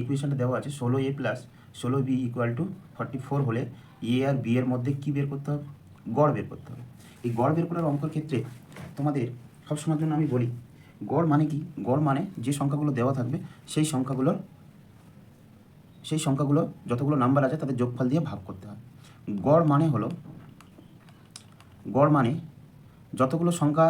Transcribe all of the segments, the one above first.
ইকুয়েশনটা দেওয়া আছে 16a plus 16b equal to 44 হলে এ আর বি এর মধ্যে কী বের করতে হবে? গড় বের করতে হবে। এই গড় বের করার অঙ্কের ক্ষেত্রে তোমাদের সবসময়ের জন্য আমি বলি, গড় মানে কি? গড় মানে যে সংখ্যাগুলো দেওয়া থাকবে সেই সংখ্যাগুলো যতগুলো নাম্বার আছে তাদের যোগফল দিয়ে ভাগ করতে হয়। গড় মানে যতগুলো সংখ্যা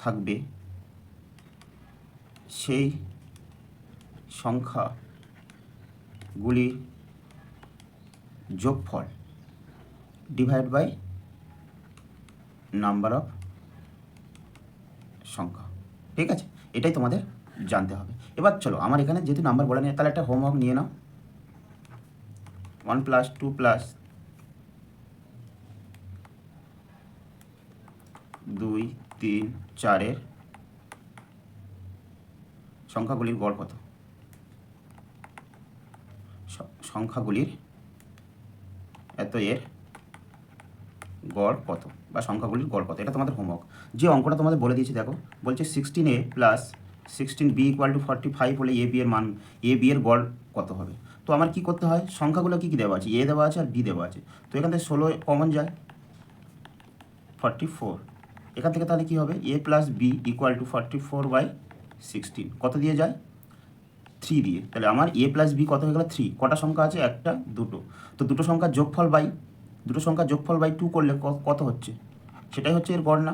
থাকবে সেই সংখ্যাগুলির যোগফল ডিভাইড বাই নাম্বার অফ সংখ্যা। ঠিক আছে, এটাই তোমাদের জানতে হবে। এবার চলো, আমার এখানে যেহেতু নাম্বার বলা নেই, তাহলে একটা হোমওয়ার্ক নিয়ে নাও। 1 + 2 + 2 3 4 এর সংখ্যাগুলির গড় কত? সংখ্যাগুলির এর গড় কত, বা সংখ্যাগুলির গড় কত, এটা তোমাদের হোমওয়ার্ক। যে অঙ্কটা তোমাদের বলে দিয়েছি দেখো, বলছে 16a plus 16b equal to 45 হলে এ বি এর গড় কত হবে? তো আমার কি করতে হয়? সংখ্যাগুলো কী কী দেওয়া আছে? এ দেওয়া আছে আর বি দেওয়া আছে। তো এখান থেকে 16 কমন যায়, 44। এখান থেকে তাহলে কী হবে? a plus B equal to 44/16 কত দিয়ে যায়? 3 দিয়ে। তাহলে আমার a প্লাস বি কত হয়ে গেল? 3। কটা সংখ্যা আছে? একটা, দুটো। তো দুটো সংখ্যার যোগফল বাই 2 করলে কত হচ্ছে? সেটাই হচ্ছে এর গড় না?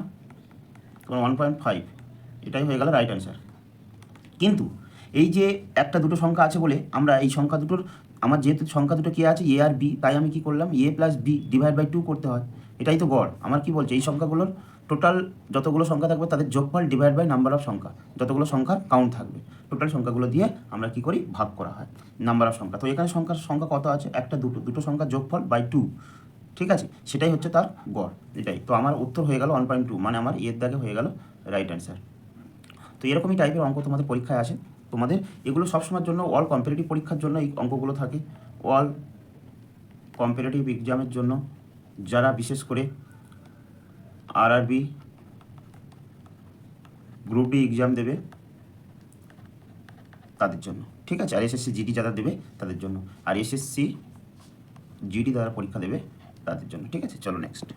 তোমার 1.5। এটাই হয়ে গেল রাইট অ্যান্সার। কিন্তু এই যে একটা দুটো সংখ্যা আছে বলে আমরা এই সংখ্যা দুটোর, আমার যেহেতু সংখ্যা দুটো কে আছে, এ আর বি, তাই আমি কি করলাম? a plus B divide by 2 করতে হয়। এটাই তো গড়। আমার কি বলছে? এই সংখ্যাগুলোর টোটাল যতগুলো সংখ্যা থাকবে তাদের যোগফল ডিভাইড বাই নাম্বার অফ সংখ্যা, যতগুলো সংখ্যার কাউন্ট থাকবে টোটাল সংখ্যাগুলো দিয়ে আমরা কি করি? ভাগ করা হয় নাম্বার অফ সংখ্যা। তো এখানে সংখ্যা কত আছে? একটা, দুটো সংখ্যার যোগফল বাই 2। ঠিক আছে, সেটাই হচ্ছে তার গড়। এটাই তো আমার উত্তর হয়ে গেল 1.2, মানে আমার এর দাগে হয়ে গেল রাইট অ্যান্সার। তো এরকমই টাইপের অঙ্ক তোমাদের পরীক্ষায় আসে। তোমাদের এগুলো সবসময়ের জন্য অল কম্পিটিটিভ পরীক্ষার জন্য এই অঙ্কগুলো থাকে। অল কম্পিটিটিভ এক্সামের জন্য, যারা বিশেষ করে আরআরবি গ্রুপ ডি এক্সাম দেবে তাদের জন্য। ঠিক আছে, আর এসএসসি জিডি যারা দেবে তাদের জন্য, আর এসএসসি জিডি যারা পরীক্ষা দেবে তাদের জন্য। ঠিক আছে, চলো নেক্সট।